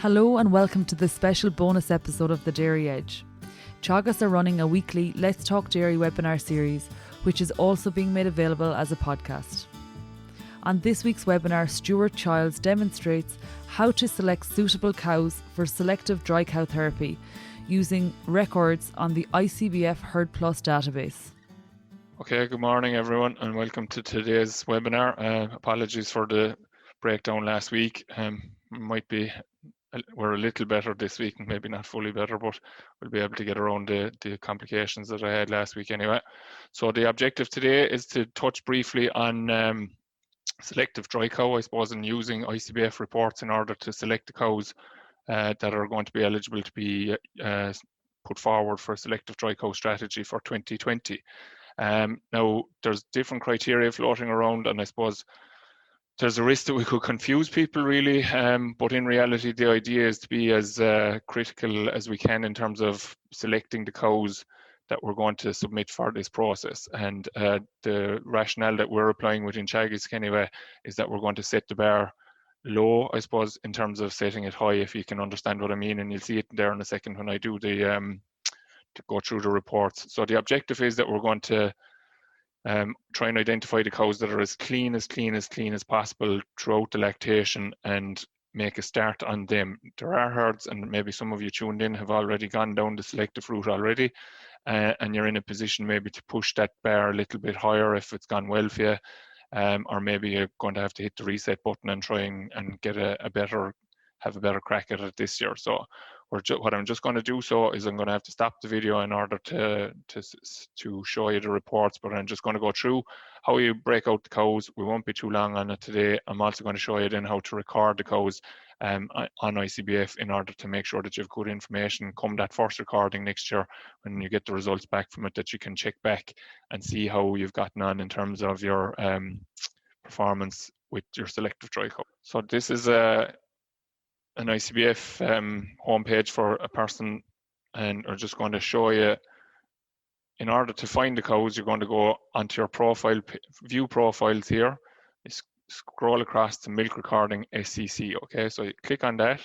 Hello and welcome to this special bonus episode of The Dairy Edge. Teagasc are running a weekly Let's Talk Dairy webinar series, which is also being made available as a podcast. On this week's webinar, Stuart Childs demonstrates how to select suitable cows for selective dry cow therapy using records on the ICBF Herd Plus database. Okay, good morning everyone and welcome to today's webinar. Apologies for the breakdown last week. We're a little better this week, maybe not fully better, but we'll be able to get around the complications that I had last week anyway. So the objective today is to touch briefly on selective dry cow, I suppose, and using ICBF reports in order to select the cows that are going to be eligible to be put forward for a selective dry cow strategy for 2020. Now, there's different criteria floating around, and I suppose there's a risk that we could confuse people really, but in reality the idea is to be as critical as we can in terms of selecting the cows that we're going to submit for this process. And the rationale that we're applying within Teagasc anyway is that we're going to set the bar low, I suppose, in terms of setting it high, if you can understand what I mean, and you'll see it there in a second when I do the to go through the reports. So the objective is that we're going to try and identify the cows that are as clean as possible throughout the lactation and make a start on them. There are herds, and maybe some of you tuned in have already gone down the selective route already, and you're in a position maybe to push that bar a little bit higher if it's gone well for you, or maybe you're going to have to hit the reset button and try and get have a better crack at it this year. So what I'm just going to do is I'm going to have to stop the video in order to show you the reports, but I'm just going to go through how you break out the cows. We won't be too long on it today. I'm also going to show you then how to record the cows on ICBF in order to make sure that you have good information come that first recording next year when you get the results back from it, that you can check back and see how you've gotten on in terms of your performance with your selective dry cow. So this is an ICBF homepage for a person, and we're just going to show you, in order to find the cows, you're going to go onto your profile, view profiles here, scroll across to milk recording SCC. Okay, so you click on that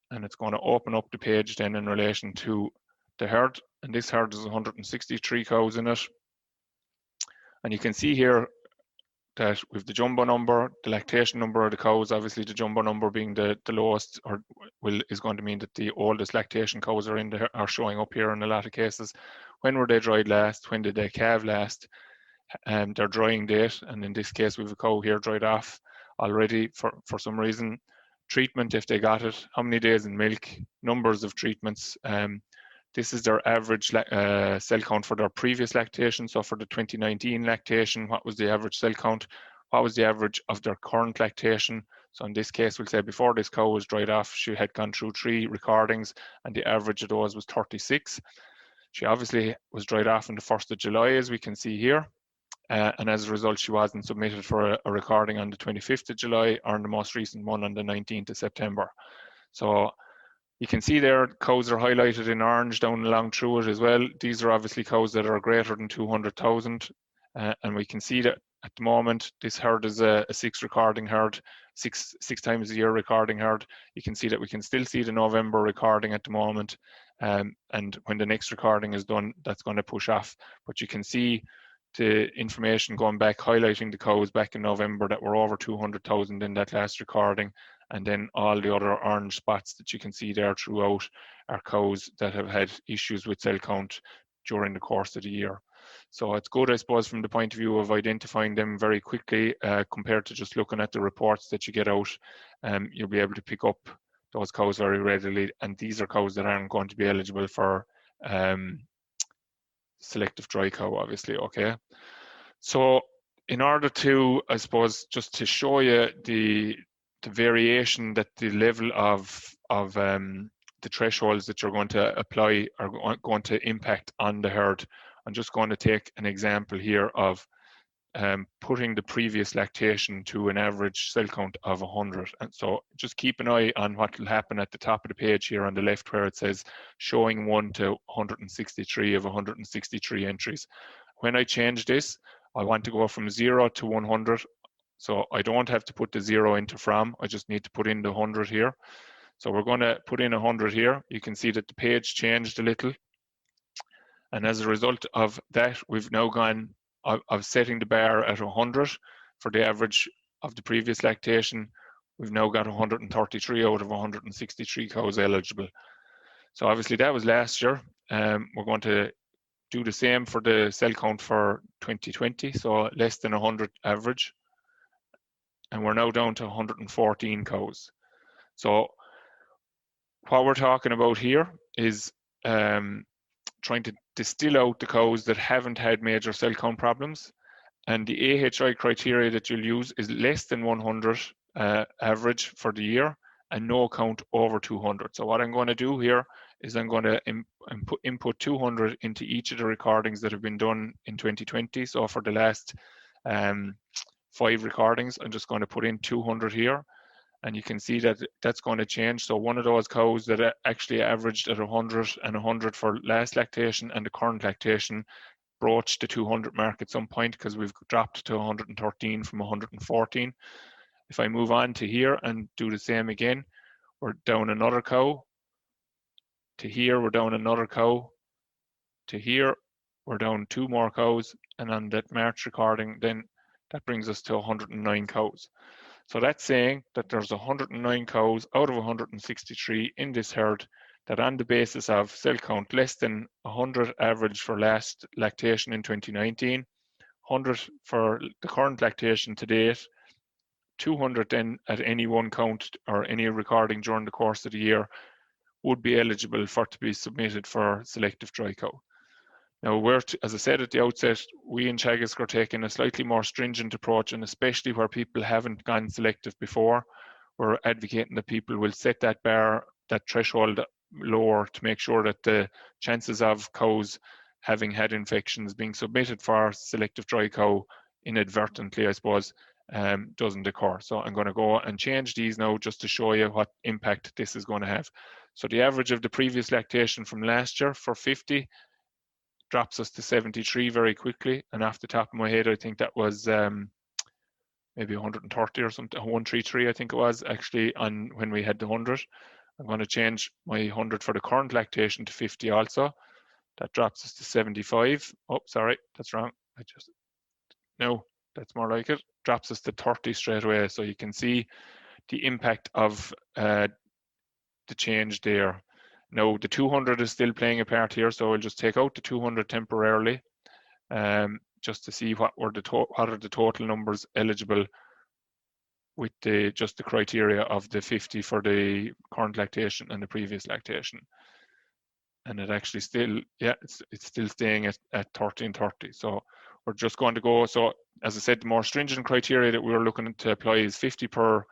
and it's going to open up the page then in relation to the herd, and this herd is 163 cows in it, and you can see here that with the jumbo number, the lactation number of the cows, obviously the jumbo number being the lowest, is going to mean that the oldest lactation cows are showing up here in a lot of cases. When were they dried last? When did they calve last? Their drying date, and in this case we have a cow here dried off already for some reason. Treatment, if they got it, how many days in milk, numbers of treatments. This is their average cell count for their previous lactation. So for the 2019 lactation, what was the average cell count? What was the average of their current lactation? So in this case, we'll say before this cow was dried off, she had gone through 3 recordings and the average of those was 36. She obviously was dried off on the 1st of July, as we can see here. And as a result, she wasn't submitted for a recording on the 25th of July or in the most recent one on the 19th of September. So you can see there, cows are highlighted in orange down along through it as well. These are obviously cows that are greater than 200,000. And we can see that at the moment, this herd is a 6 recording herd, six times a year recording herd. You can see that we can still see the November recording at the moment. And when the next recording is done, that's going to push off. But you can see the information going back, highlighting the cows back in November that were over 200,000 in that last recording. And then all the other orange spots that you can see there throughout are cows that have had issues with cell count during the course of the year. So it's good, I suppose, from the point of view of identifying them very quickly compared to just looking at the reports that you get out. You'll be able to pick up those cows very readily, and these are cows that aren't going to be eligible for selective dry cow, obviously. Okay, so in order to, I suppose, just to show you the variation that the level of the thresholds that you're going to apply are going to impact on the herd, I'm just going to take an example here of putting the previous lactation to an average cell count of 100. And so just keep an eye on what will happen at the top of the page here on the left, where it says showing 1 to 163 of 163 entries. When I change this, I want to go from 0 to 100. So I don't have to put the 0 into from, I just need to put in the 100 here. So we're going to put in 100 here. You can see that the page changed a little. And as a result of that, we've now gone of setting the bar at 100 for the average of the previous lactation. We've now got 133 out of 163 cows eligible. So obviously that was last year. We're going to do the same for the cell count for 2020, so less than 100 average. And we're now down to 114 cows. So what we're talking about here is trying to distill out the cows that haven't had major cell count problems. And the AHI criteria that you'll use is less than 100 average for the year and no count over 200. So what I'm going to do here is I'm going to input 200 into each of the recordings that have been done in 2020. So for the last 5 recordings, I'm just going to put in 200 here. And you can see that that's going to change. So one of those cows that actually averaged at 100 and 100 for last lactation and the current lactation broached the 200 mark at some point because we've dropped to 113 from 114. If I move on to here and do the same again, we're down another cow. To here, we're down another cow. To here, we're down 2 more cows. And on that March recording, then that brings us to 109 cows. So that's saying that there's 109 cows out of 163 in this herd that on the basis of cell count less than 100 average for last lactation in 2019, 100 for the current lactation to date, 200 then at any one count or any recording during the course of the year would be eligible for to be submitted for selective dry cow. Now, as I said at the outset, we in Teagasc are taking a slightly more stringent approach, and especially where people haven't gone selective before, we're advocating that people will set that bar, that threshold lower to make sure that the chances of cows having had infections being submitted for selective dry cow inadvertently, I suppose, doesn't occur. So I'm going to go and change these now just to show you what impact this is going to have. So the average of the previous lactation from last year for 50 drops us to 73 very quickly, and off the top of my head I think that was maybe 130 or something, 133 I think it was actually on when we had the 100. I'm going to change my 100 for the current lactation to 50 also. That drops us to 75. Oh, sorry, that's wrong. No, that's more like it. Drops us to 30 straight away. So you can see the impact of the change there. Now the 200 is still playing a part here, so I'll just take out the 200 temporarily, just to see what are the total numbers eligible with just the criteria of the 50 for the current lactation and the previous lactation. And it actually still, yeah, it's still staying at 1330. So we're just going to go. So as I said, the more stringent criteria that we're looking to apply is 50 of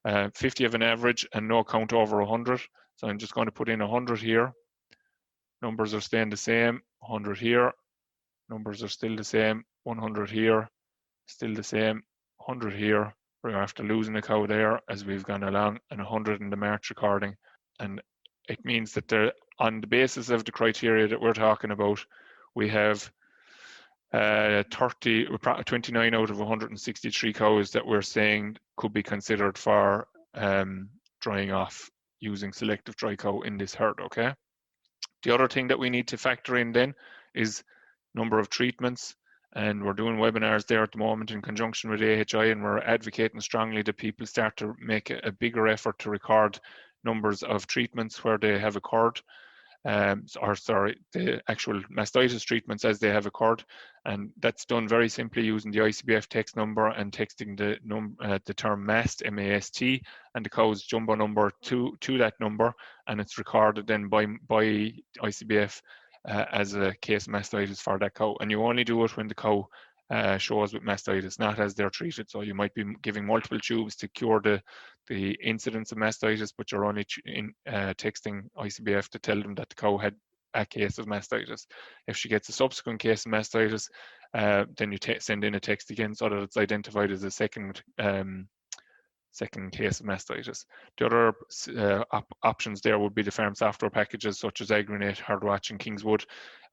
an average and no count over 100. So I'm just going to put in 100 here. Numbers are staying the same. 100 here. Numbers are still the same. 100 here. Still the same. 100 here. We're after losing a cow there as we've gone along, and 100 in the March recording. And it means that on the basis of the criteria that we're talking about, we have 29 out of 163 cows that we're saying could be considered for drying off using selective dry cow in this herd, okay? The other thing that we need to factor in then is number of treatments, and we're doing webinars there at the moment in conjunction with AHI, and we're advocating strongly that people start to make a bigger effort to record numbers of treatments where they have occurred, the actual mastitis treatments as they have occurred, and that's done very simply using the ICBF text number and texting the term mast, M-A-S-T, and the cow's jumbo number to that number, and it's recorded then by ICBF as a case of mastitis for that cow. And you only do it when the cow shows with mastitis, not as they're treated. So you might be giving multiple tubes to cure the incidence of mastitis, but you're only texting ICBF to tell them that the cow had a case of mastitis. If she gets a subsequent case of mastitis, then you send in a text again so that it's identified as a second second case of mastitis. The other options there would be the farm software packages such as Agrinate, Hardwatch and Kingswood,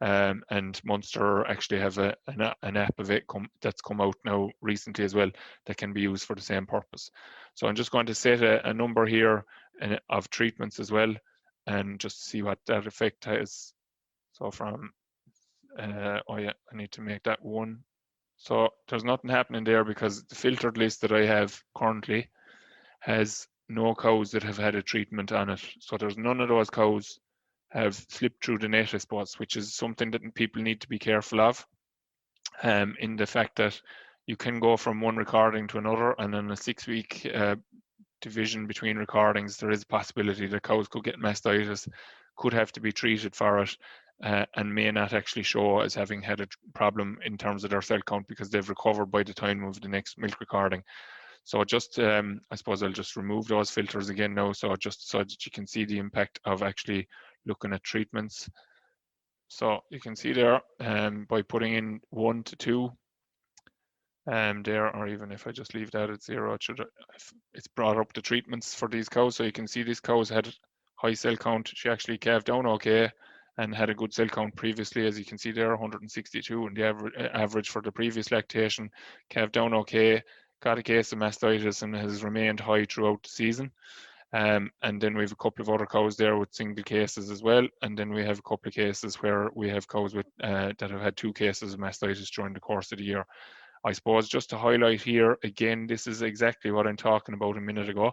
and Munster actually have an app of it that's come out now recently as well that can be used for the same purpose. So I'm just going to set a number here of treatments as well, and just see what that effect has. So from, oh yeah, I need to make that 1. So there's nothing happening there because the filtered list that I have currently has no cows that have had a treatment on it. So there's none of those cows have slipped through the net, I suppose, which is something that people need to be careful of, in the fact that you can go from one recording to another, and in a 6-week division between recordings, there is a possibility that cows could get mastitis, could have to be treated for it, and may not actually show as having had a problem in terms of their cell count because they've recovered by the time of the next milk recording. So just, I suppose I'll just remove those filters again now, so just so that you can see the impact of actually looking at treatments. So you can see there, by putting in 1 to 2 there, or even if I just leave that at 0, it's brought up the treatments for these cows. So you can see these cows had high cell count. She actually calved down okay and had a good cell count previously, as you can see there, 162, and the average for the previous lactation, calved down okay, got a case of mastitis and has remained high throughout the season. And then we have a couple of other cows there with single cases as well, and then we have a couple of cases where we have cows with that have had 2 cases of mastitis during the course of the year. I suppose just to highlight here again, this is exactly what I'm talking about a minute ago.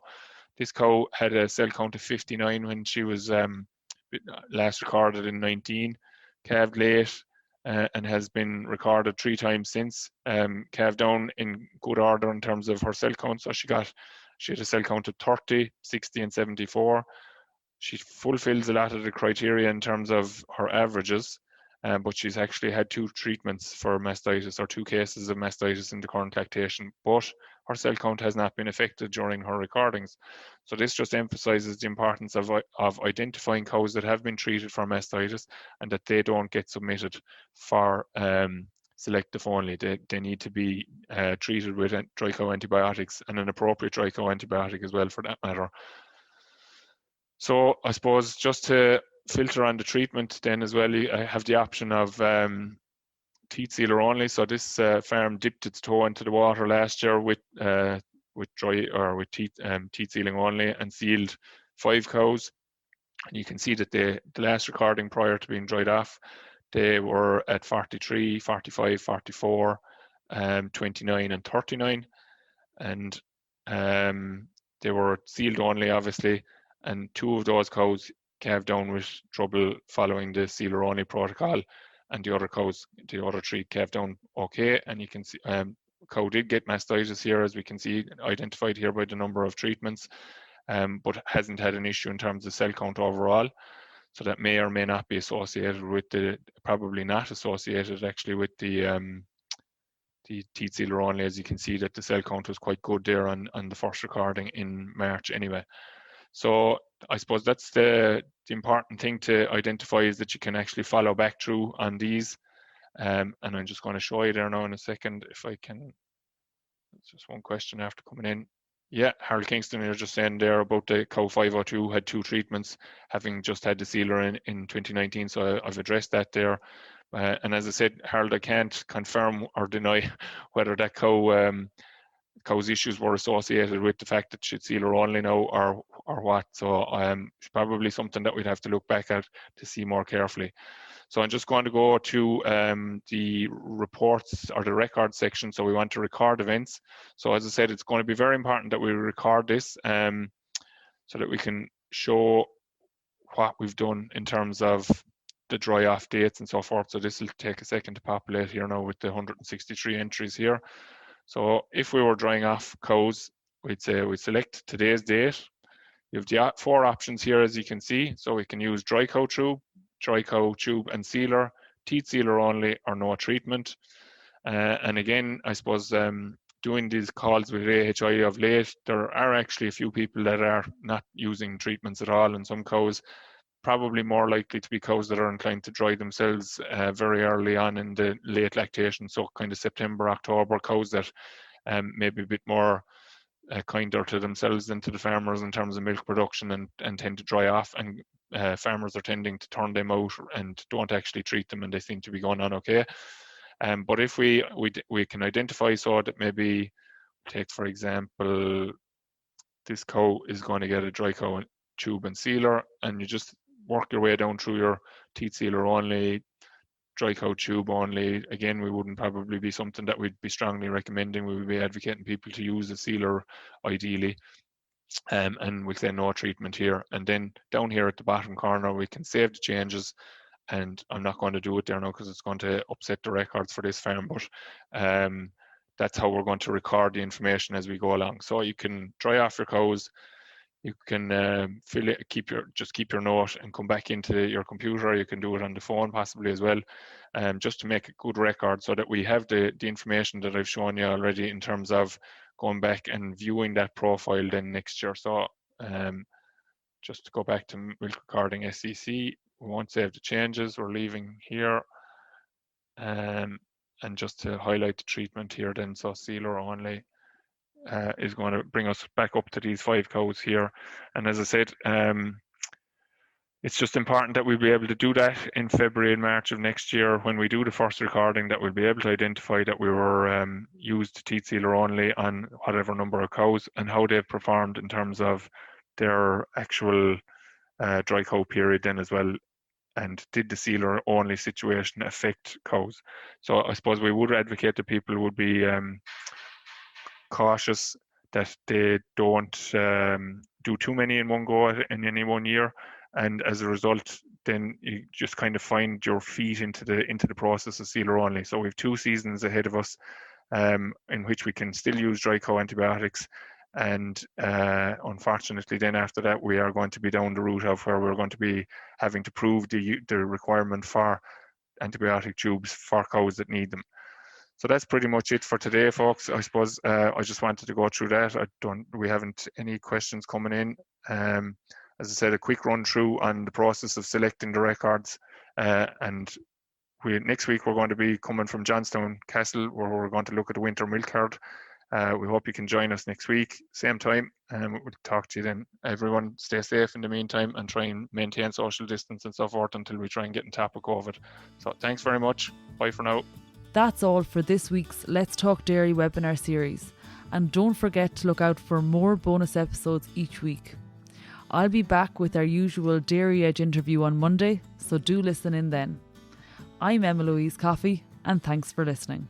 This cow had a cell count of 59 when she was last recorded in 19, calved late, and has been recorded 3 times since. Calved down in good order in terms of her cell count. So she had a cell count of 30, 60 and 74. She fulfills a lot of the criteria in terms of her averages, but she's actually had 2 treatments for mastitis, or 2 cases of mastitis in the current lactation, but her cell count has not been affected during her recordings. So this just emphasizes the importance of identifying cows that have been treated for mastitis and that they don't get submitted for selective only. They need to be treated with dry cow antibiotics, and an appropriate dry cow antibiotic as well for that matter. So I suppose just to filter on the treatment then as well, I have the option of teat sealer only. So this farm dipped its toe into the water last year with dry or with teat sealing only, and sealed 5 cows. And you can see that the last recording prior to being dried off, they were at 43, 45, 44, 29 and 39. And they were sealed only, obviously, and 2 of those cows calved down with trouble following the sealer only protocol, and the other 3 calved down okay. And you can see cow did get mastitis here, as we can see, identified here by the number of treatments, but hasn't had an issue in terms of cell count overall. So that may or may not be associated with probably not associated actually with the teat sealer only, as you can see that the cell count was quite good there on the first recording in March anyway. So I suppose that's the important thing to identify, is that you can actually follow back through on these. And I'm just going to show you there now in a second if I can. It's just one question after coming in. Yeah, Harold Kingston, you're just saying there about the cow 502 had 2 treatments, having just had the sealer in 2019. So I've addressed that there. And as I said, Harold, I can't confirm or deny whether that cow's issues were associated with the fact that she'd sealer only now or what. So it's probably something that we'd have to look back at to see more carefully. So I'm just going to go to the reports or the record section. So we want to record events. So as I said, it's going to be very important that we record this so that we can show what we've done in terms of the dry off dates and so forth. So this will take a second to populate here now with the 163 entries here. So if we were drying off cows, we'd say we select today's date. You have the 4 options here, as you can see. So we can use dry cow tube and sealer, teat sealer only, or no treatment. And again, I suppose doing these calls with AHI of late, there are actually a few people that are not using treatments at all, and some cows probably more likely to be cows that are inclined to dry themselves very early on in the late lactation, so kind of September, October, cows that maybe a bit more kinder to themselves than to the farmers in terms of milk production, and tend to dry off, and farmers are tending to turn them out and don't actually treat them, and they seem to be going on okay. But if we can identify, so that maybe, take for example, this cow is going to get a dry cow tube and sealer, and you just work your way down through your teat sealer only, dry cow tube only. Again, we wouldn't probably be something that we'd be strongly recommending. We would be advocating people to use a sealer ideally, and we'll say no treatment here. And then down here at the bottom corner, we can save the changes, and I'm not going to do it there now because it's going to upset the records for this farm, but that's how we're going to record the information as we go along. So you can dry off your cows, you can fill it, keep your note and come back into your computer. You can do it on the phone possibly as well, just to make a good record, so that we have the information that I've shown you already in terms of going back and viewing that profile then next year. So just to go back to milk recording SEC, we won't save the changes, we're leaving here. And just to highlight the treatment here then, so sealer only is going to bring us back up to these 5 cows here. And as I said, it's just important that we'll be able to do that in February and March of next year when we do the first recording, that we'll be able to identify that we were used teat sealer only on whatever number of cows, and how they've performed in terms of their actual dry cow period then as well. And did the sealer only situation affect cows? So I suppose we would advocate that people would be cautious that they don't do too many in one go in any one year, and as a result then you just kind of find your feet into the process of sealer only. So we have 2 seasons ahead of us in which we can still use dry cow antibiotics, and unfortunately then after that we are going to be down the route of where we're going to be having to prove the requirement for antibiotic tubes for cows that need them. So that's pretty much it for today, folks. I suppose I just wanted to go through that. We haven't any questions coming in. As I said, a quick run through on the process of selecting the records, and next week we're going to be coming from Johnstown Castle, where we're going to look at the winter milk herd. We hope you can join us next week, same time, and we'll talk to you then. Everyone stay safe in the meantime, and try and maintain social distance and so forth until we try and get on top of COVID. So thanks very much. Bye for now. That's all for this week's Let's Talk Dairy webinar series, and don't forget to look out for more bonus episodes each week. I'll be back with our usual Dairy Edge interview on Monday, so do listen in then. I'm Emma Louise Coffey, and thanks for listening.